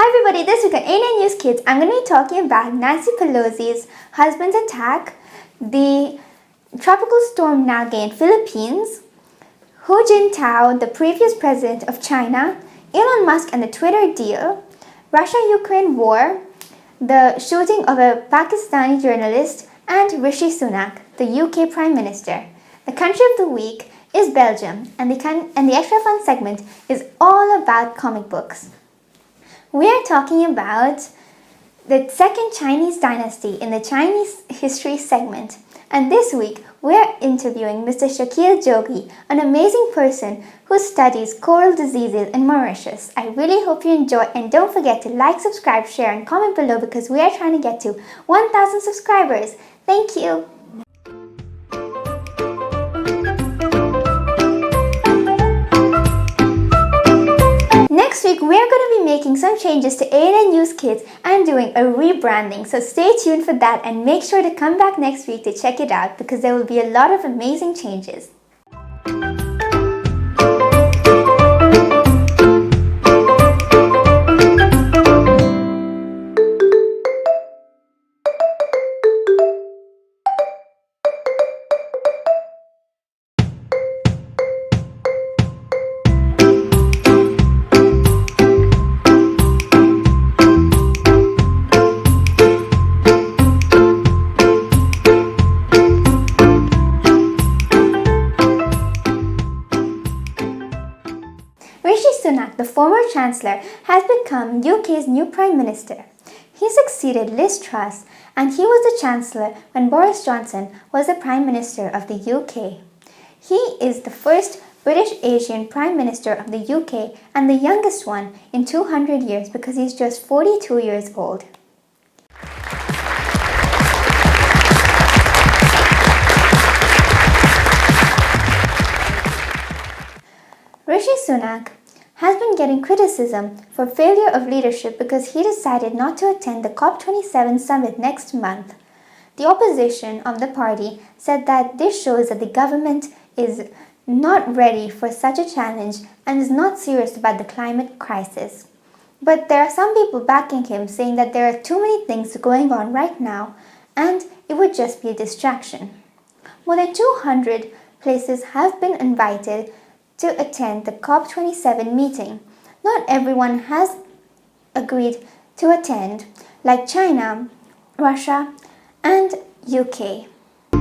Hi everybody, this week on A9 News Kids, I'm going to be talking about Nancy Pelosi's husband's attack, the tropical storm Nalgae in Philippines, Hu Jintao, the previous president of China, Elon Musk and the Twitter deal, Russia-Ukraine war, the shooting of a Pakistani journalist, and Rishi Sunak, the UK Prime Minister. The country of the week is Belgium, and the extra fun segment is all about comic books. We are talking about the second Chinese dynasty in the Chinese history segment. And this week, we are interviewing Mr. Shakeel Jogee, an amazing person who studies coral diseases in Mauritius. I really hope you enjoy, and don't forget to like, subscribe, share, and comment below because we are trying to get to 1,000 subscribers. Thank you. Next week, we are going to be making some changes to A9 News Kids and doing a rebranding. So stay tuned for that and make sure to come back next week to check it out because there will be a lot of amazing changes. Rishi Sunak, the former Chancellor, has become UK's new Prime Minister. He succeeded Liz Truss, and he was the Chancellor when Boris Johnson was the Prime Minister of the UK. He is the first British Asian Prime Minister of the UK and the youngest one in 200 years because he's just 42 years old. Rishi Sunak has been getting criticism for failure of leadership because he decided not to attend the COP27 summit next month. The opposition of the party said that this shows that the government is not ready for such a challenge and is not serious about the climate crisis. But there are some people backing him, saying that there are too many things going on right now and it would just be a distraction. More than 200 places have been invited to attend the COP27 meeting. Not everyone has agreed to attend, like China, Russia, and UK. A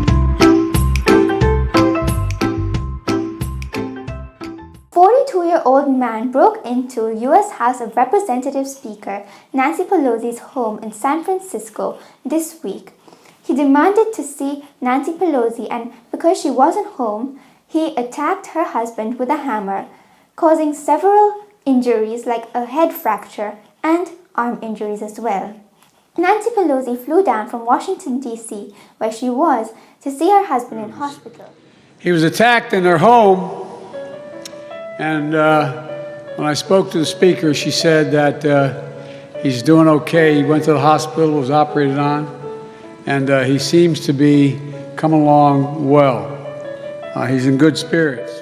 42-year-old man broke into US House of Representatives Speaker Nancy Pelosi's home in San Francisco this week. He demanded to see Nancy Pelosi, and because she wasn't home, he attacked her husband with a hammer, causing several injuries like a head fracture and arm injuries as well. Nancy Pelosi flew down from Washington, D.C., where she was, to see her husband in hospital. He was attacked in their home, and when I spoke to the speaker, she said that he's doing okay. He went to the hospital, was operated on, and he seems to be coming along well. He's in good spirits.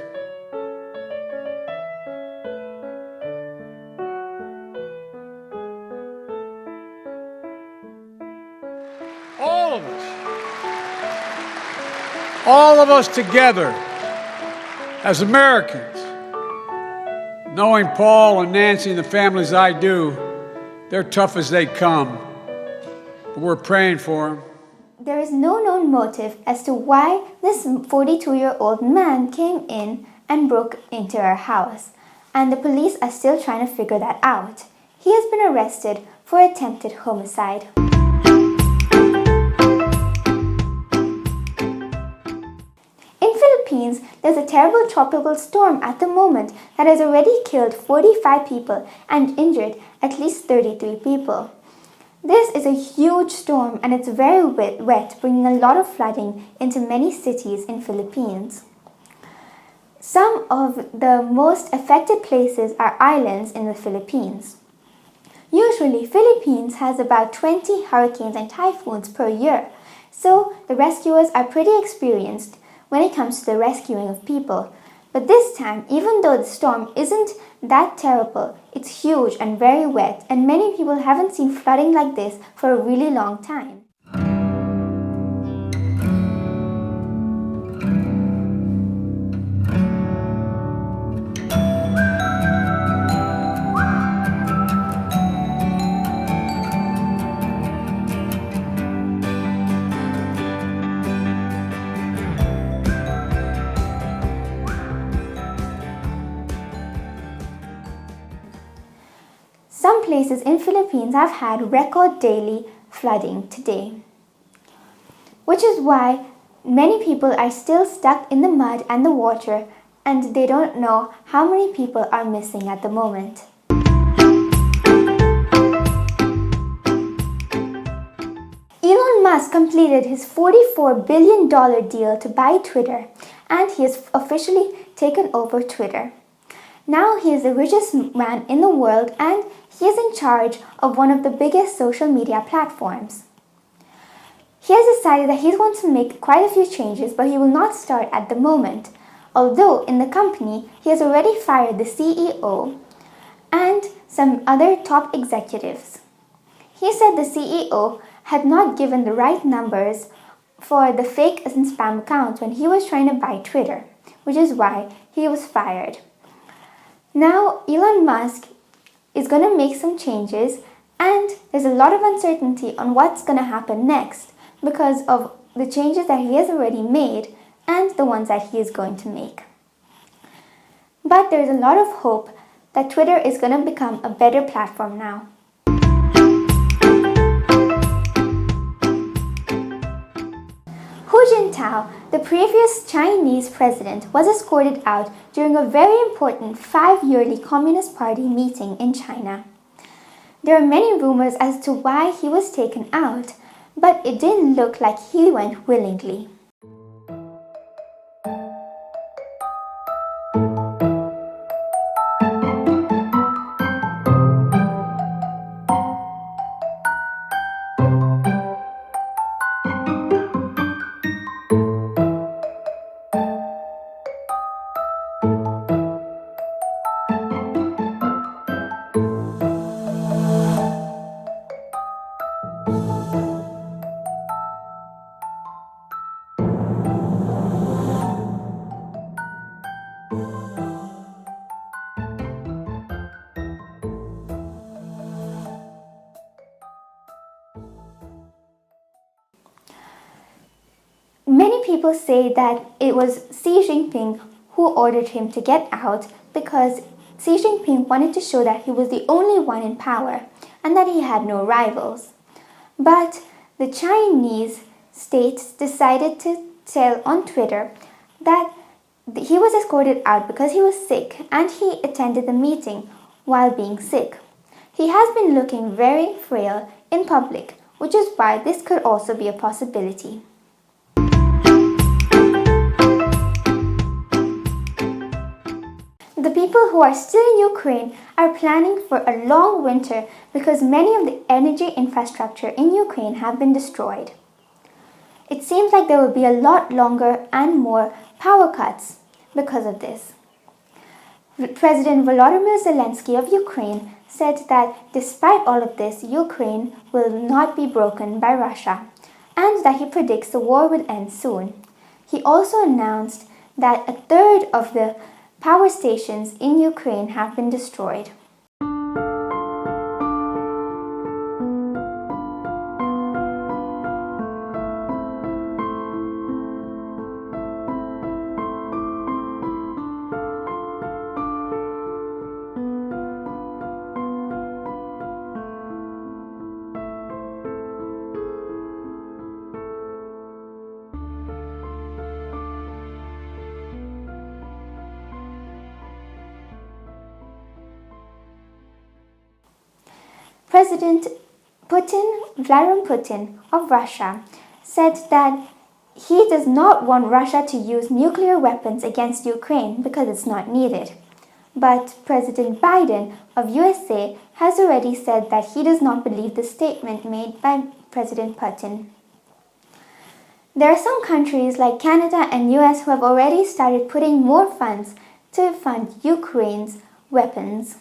All of us together as Americans, knowing Paul and Nancy and the families I do, they're tough as they come, but we're praying for them. There is no known motive as to why this 42-year-old man came in and broke into her house, and the police are still trying to figure that out. He has been arrested for attempted homicide. In Philippines, there's a terrible tropical storm at the moment that has already killed 45 people and injured at least 33 people. This is a huge storm and it's very wet, bringing a lot of flooding into many cities in Philippines. Some of the most affected places are islands in the Philippines. Usually, Philippines has about 20 hurricanes and typhoons per year, so the rescuers are pretty experienced when it comes to the rescuing of people. But this time, even though the storm isn't that terrible, it's huge and very wet, and many people haven't seen flooding like this for a really long time. Some places in Philippines have had record daily flooding today, which is why many people are still stuck in the mud and the water, and they don't know how many people are missing at the moment. Elon Musk completed his $44 billion deal to buy Twitter, and he has officially taken over Twitter. Now he is the richest man in the world, and he is in charge of one of the biggest social media platforms. He has decided that he's going to make quite a few changes, but he will not start at the moment. Although in the company, he has already fired the CEO and some other top executives. He said the CEO had not given the right numbers for the fake and spam accounts when he was trying to buy Twitter, which is why he was fired. Now Elon Musk is going to make some changes, and there's a lot of uncertainty on what's going to happen next because of the changes that he has already made and the ones that he is going to make. But there's a lot of hope that Twitter is going to become a better platform now. Hu Jintao, the previous Chinese president, was escorted out during a very important 5-yearly Communist Party meeting in China. There are many rumors as to why he was taken out, but it didn't look like he went willingly. Many people say that it was Xi Jinping who ordered him to get out because Xi Jinping wanted to show that he was the only one in power and that he had no rivals. But the Chinese state decided to tell on Twitter that he was escorted out because he was sick and he attended the meeting while being sick. He has been looking very frail in public, which is why this could also be a possibility. The people who are still in Ukraine are planning for a long winter because many of the energy infrastructure in Ukraine have been destroyed. It seems like there will be a lot longer and more power cuts because of this. President Volodymyr Zelensky of Ukraine said that despite all of this, Ukraine will not be broken by Russia and that he predicts the war will end soon. He also announced that 1/3 of the power stations in Ukraine have been destroyed. President Vladimir Putin of Russia said that he does not want Russia to use nuclear weapons against Ukraine because it's not needed. But President Biden of USA has already said that he does not believe the statement made by President Putin. There are some countries like Canada and US who have already started putting more funds to fund Ukraine's weapons.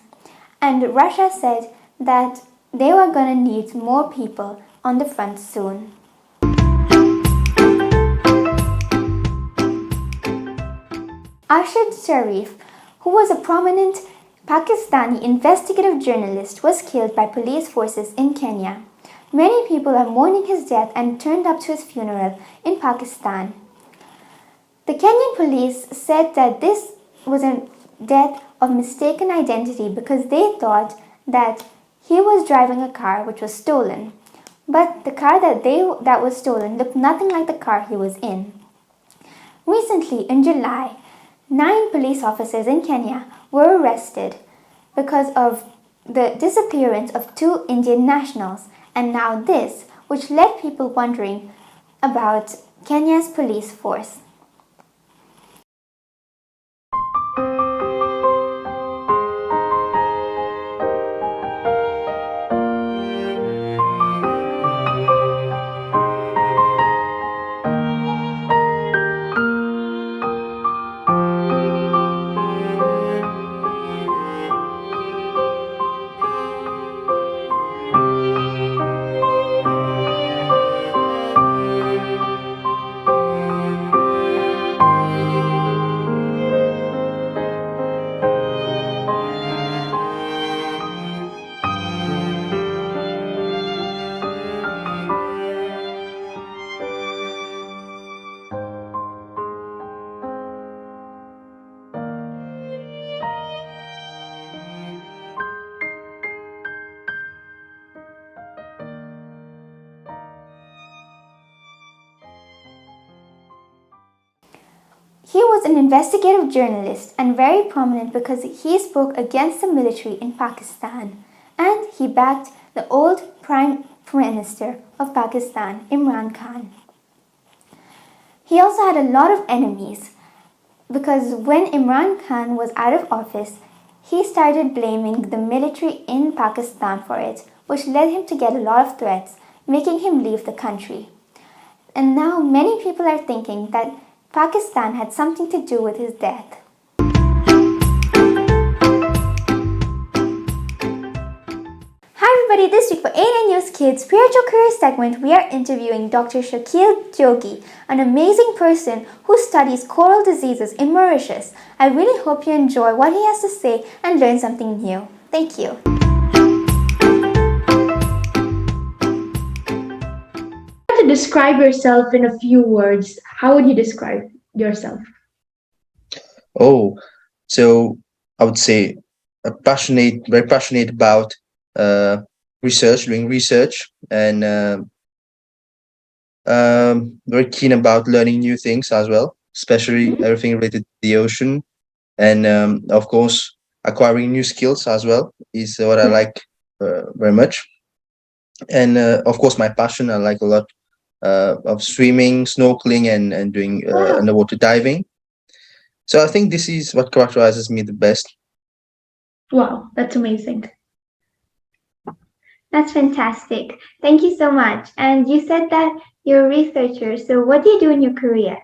And Russia said that they were going to need more people on the front soon. Arshad Sharif, who was a prominent Pakistani investigative journalist, was killed by police forces in Kenya. Many people are mourning his death and turned up to his funeral in Pakistan. The Kenyan police said that this was a death of mistaken identity because they thought that he was driving a car which was stolen. But the car that was stolen looked nothing like the car he was in. Recently, in July, 9 police officers in Kenya were arrested because of the disappearance of 2 Indian nationals, and now this, which led people wondering about Kenya's police force. He was an investigative journalist and very prominent because he spoke against the military in Pakistan, and he backed the old Prime Minister of Pakistan, Imran Khan. He also had a lot of enemies because when Imran Khan was out of office, he started blaming the military in Pakistan for it, which led him to get a lot of threats, making him leave the country. And now many people are thinking that Pakistan had something to do with his death. Hi everybody, this week for ANN News Kids Spiritual Career segment, we are interviewing Dr. Shakeel Jogee, an amazing person who studies coral diseases in Mauritius. I really hope you enjoy what he has to say and learn something new. Thank you. To describe yourself in a few words, how would you describe yourself? Oh, so I would say very passionate about doing research, and very keen about learning new things as well, especially everything related to the ocean, and of course, acquiring new skills as well is what I like very much. And of course, my passion, I like a lot of swimming, snorkeling, and doing underwater diving. So I think this is what characterizes me the best. Wow, that's amazing. That's fantastic. Thank you so much. And you said that you're a researcher, so what do you do in your career?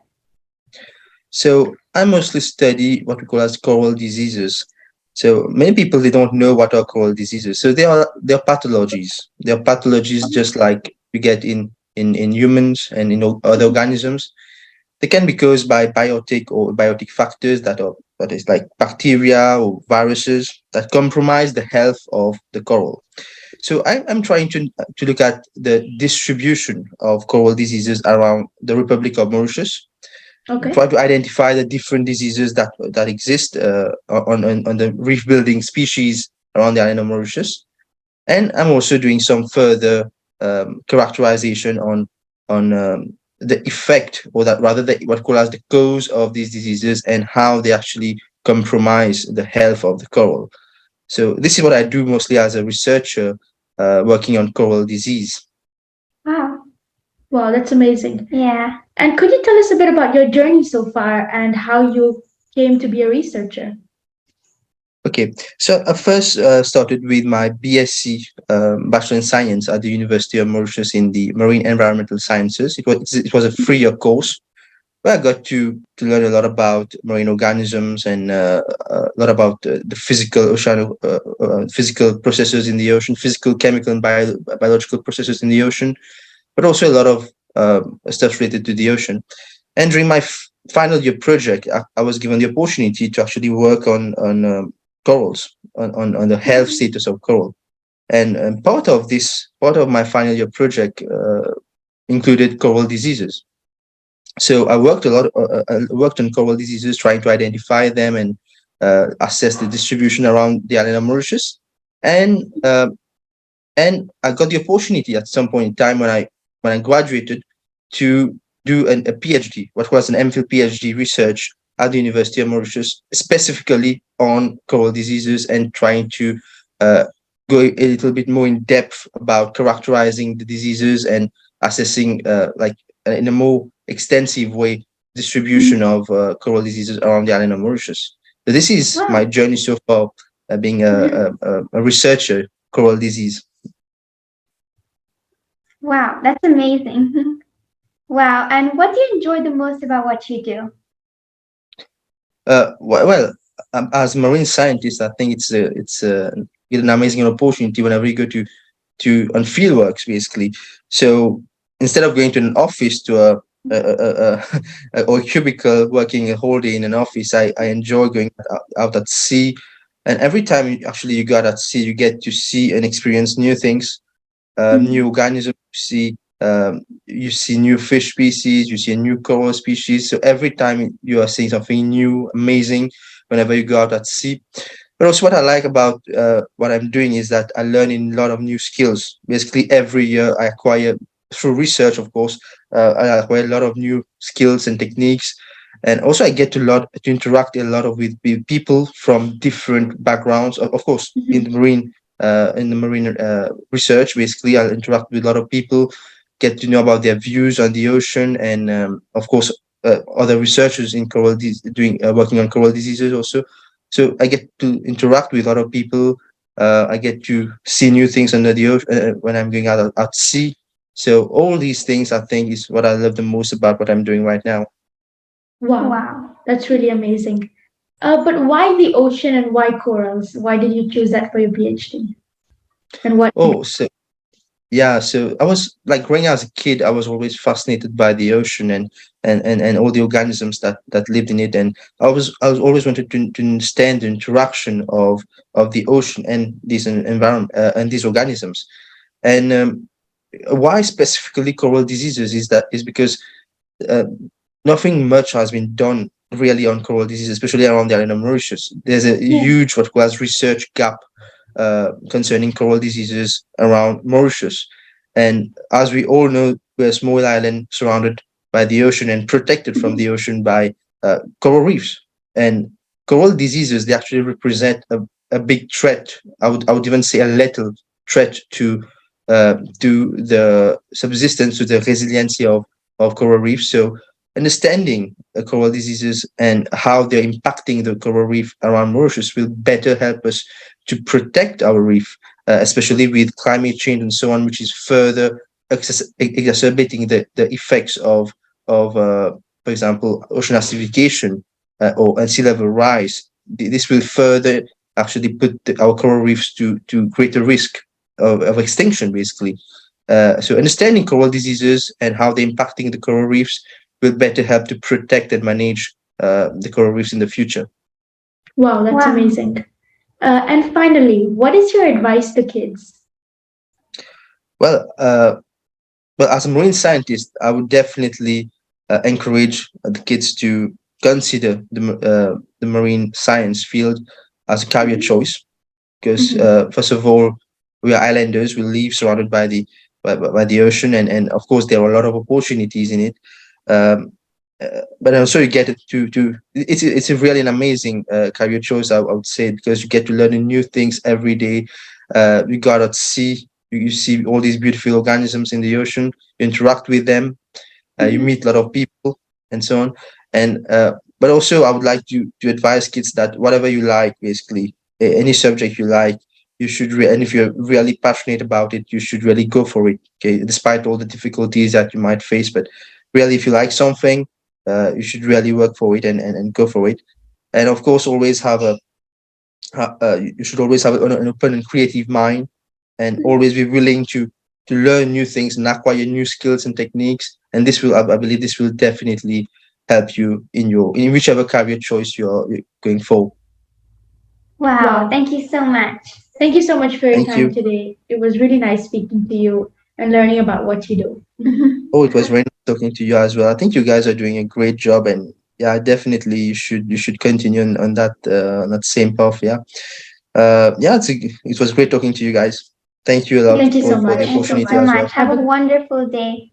So I mostly study what we call as coral diseases. So many people, they don't know what are coral diseases. So they are pathologies. They are pathologies just like we get in humans and in other organisms. They can be caused by biotic factors that is like bacteria or viruses that compromise the health of the coral. So I'm trying to look at the distribution of coral diseases around the Republic of Mauritius. Okay. Try to identify the different diseases that exist on the reef building species around the island of Mauritius, and I'm also doing some further characterization on the effect, or that rather what we call as the cause of these diseases and how they actually compromise the health of the coral. So this is what I do mostly as a researcher working on coral disease. Wow. Wow, that's amazing. Yeah. And could you tell us a bit about your journey so far and how you came to be a researcher? Okay, so I first started with my BSc Bachelor in Science at the University of Mauritius in the Marine Environmental Sciences. It was a 3 year course where I got to learn a lot about marine organisms and a lot about the physical physical processes in the ocean, physical, chemical, and biological processes in the ocean, but also a lot of stuff related to the ocean. And during my final year project, I was given the opportunity to actually work on corals, on the health status of coral. And part of my final year project included coral diseases. So I worked on coral diseases, trying to identify them and assess the distribution around the island of Mauritius. And and I got the opportunity at some point in time when I graduated to do a PhD, what was an MPhil PhD research at the University of Mauritius, specifically on coral diseases and trying to uh, go a little bit more in depth about characterizing the diseases and assessing, in a more extensive way, distribution Mhm. of coral diseases around the island of Mauritius. So this is my Wow. journey so far, being a researcher coral disease. Wow, that's amazing. Wow, and what do you enjoy the most about what you do? Well, as a marine scientist, I think it's an amazing opportunity whenever you go to on field works basically. So instead of going to an office to or a cubicle working a whole day in an office, I enjoy going out at sea. And every time you go out at sea, you get to see and experience new things, new organisms. You see new fish species, you see a new coral species. So every time you are seeing something new, amazing, whenever you go out at sea. But also, what I like about what I'm doing is that I learn in a lot of new skills. Basically, every year I acquire through research, of course, I acquire a lot of new skills and techniques, and also I get to interact a lot with people from different backgrounds. Of course, Mhm. in the marine research, basically, I'll interact with a lot of people, get to know about their views on the ocean, and of course, other researchers in doing working on coral diseases also. So I get to interact with other people. I get to see new things under the ocean when I'm going out at sea. So all these things, I think, is what I love the most about what I'm doing right now. Wow, Wow. that's really amazing. But why the ocean and why corals? Why did you choose that for your PhD? And what? Oh, so yeah, so I was like growing up as a kid, I was always fascinated by the ocean and all the organisms that lived in it, and I was always wanted to understand the interaction of the ocean and these environment and these organisms. And why specifically coral diseases is because uh, nothing much has been done really on coral disease, especially around the island of Mauritius. There's a Yeah. huge what was research gap concerning coral diseases around Mauritius. And as we all know, we're a small island surrounded by the ocean and protected from the ocean by coral reefs. And coral diseases, they actually represent a big threat. I would even say a lethal threat to the subsistence, to the resiliency of coral reefs. So understanding coral diseases and how they're impacting the coral reef around Mauritius will better help us to protect our reef, especially with climate change and so on, which is further exacerbating the effects of, for example, ocean acidification or sea level rise. This will further actually put our coral reefs to greater risk of extinction, basically. So understanding coral diseases and how they're impacting the coral reefs will better help to protect and manage the coral reefs in the future. Wow, that's Wow. amazing. And finally, what is your advice to kids? Well, as a marine scientist, I would definitely encourage the kids to consider the marine science field as a career choice. Because Mhm. first of all, we are islanders. We live surrounded by the ocean, and of course there are a lot of opportunities in it. But also you get it to it's a really an amazing career choice. I would say because you get to learn new things every day. You got to see you see all these beautiful organisms in the ocean. You interact with them. You Mhm. meet a lot of people and so on. And but also I would like to advise kids that whatever you like, basically, any subject you like, you should and if you're really passionate about it, you should really go for it. Okay, despite all the difficulties that you might face, but really, if you like something, you should really work for it and go for it. And of course, always have you should always have an open and creative mind, and always be willing to learn new things and acquire new skills and techniques. And this will, I believe, this will definitely help you in whichever career choice you're going for. Wow, thank you so much. Thank you so much for your Thank time you. today. It was really nice speaking to you and learning about what you do. Oh, it was very nice talking to you as well. I think you guys are doing a great job, and yeah, definitely you should continue on that same path. Yeah, yeah, it was great talking to you guys. Thank you a lot Thank you so for the much. Thank you opportunity so as well. much. Have a wonderful day.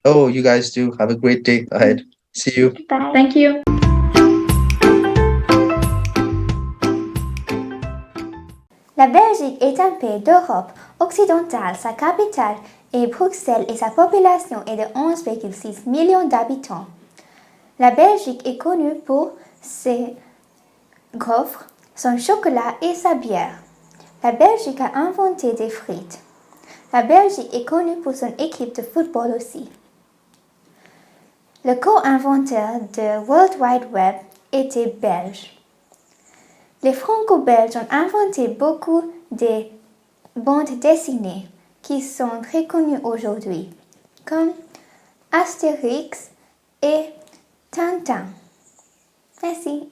Oh, you guys too. Have a great day ahead. See you. Bye. Thank you. La Belgique est un pays d'Europe occidentale. Sa capitale est Bruxelles et sa population est de 11,6 millions d'habitants. La Belgique est connue pour ses gaufres, son chocolat et sa bière. La Belgique a inventé des frites. La Belgique est connue pour son équipe de football aussi. Le co-inventeur de World Wide Web était belge. Les Franco-Belges ont inventé beaucoup de bandes dessinées qui sont très connues aujourd'hui, comme Astérix et Tintin. Merci.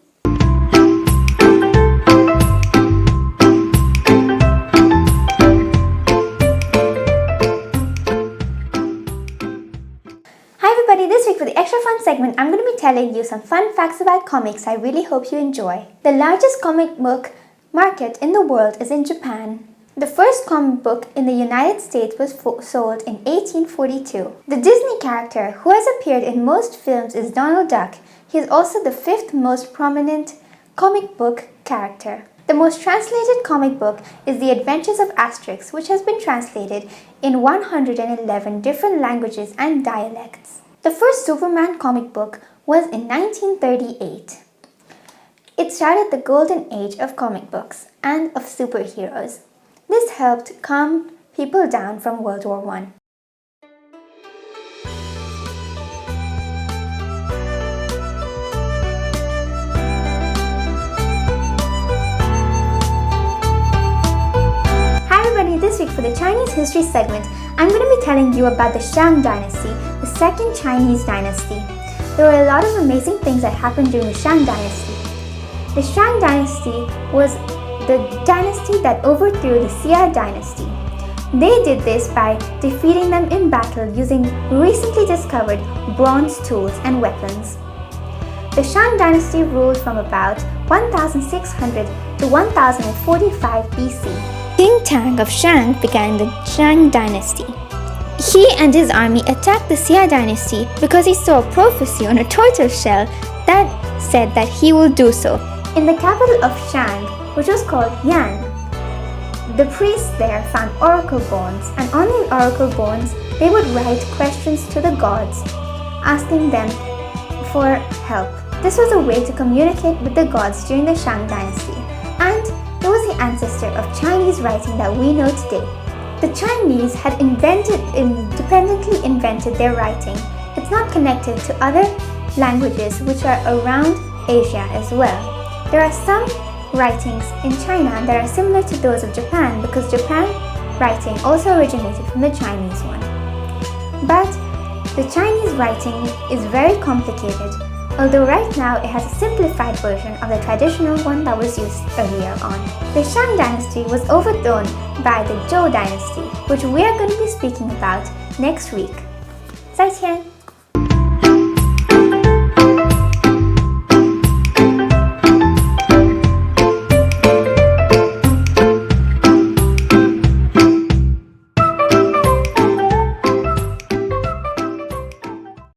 Hi everybody, this week for the extra fun segment, I'm going to be telling you some fun facts about comics I really hope you enjoy. The largest comic book market in the world is in Japan. The first comic book in the United States was sold in 1842. The Disney character who has appeared in most films is Donald Duck. He is also the 5th most prominent comic book character. The most translated comic book is The Adventures of Asterix, which has been translated in 111 different languages and dialects. The first Superman comic book was in 1938. It started the golden age of comic books and of superheroes. This helped calm people down from World War I. This week for the Chinese history segment, I'm going to be telling you about the Shang Dynasty, the second Chinese dynasty. There were a lot of amazing things that happened during the Shang Dynasty. The Shang Dynasty was the dynasty that overthrew the Xia Dynasty. They did this by defeating them in battle using recently discovered bronze tools and weapons. The Shang Dynasty ruled from about 1600 to 1045 BC. King Tang of Shang began the Shang Dynasty. He and his army attacked the Xia Dynasty because he saw a prophecy on a tortoise shell that said that he will do so. In the capital of Shang, which was called Yan, the priests there found oracle bones, and on the oracle bones they would write questions to the gods, asking them for help. This was a way to communicate with the gods during the Shang Dynasty, and it was the ancestor of Chinese writing that we know today. The Chinese had independently invented their writing. It's not connected to other languages which are around Asia as well. There are some writings in China that are similar to those of Japan because Japan writing also originated from the Chinese one. But the Chinese writing is very complicated, although right now it has a simplified version of the traditional one that was used earlier on. The Shang Dynasty was overthrown by the Zhou Dynasty, which we are going to be speaking about next week. 再见!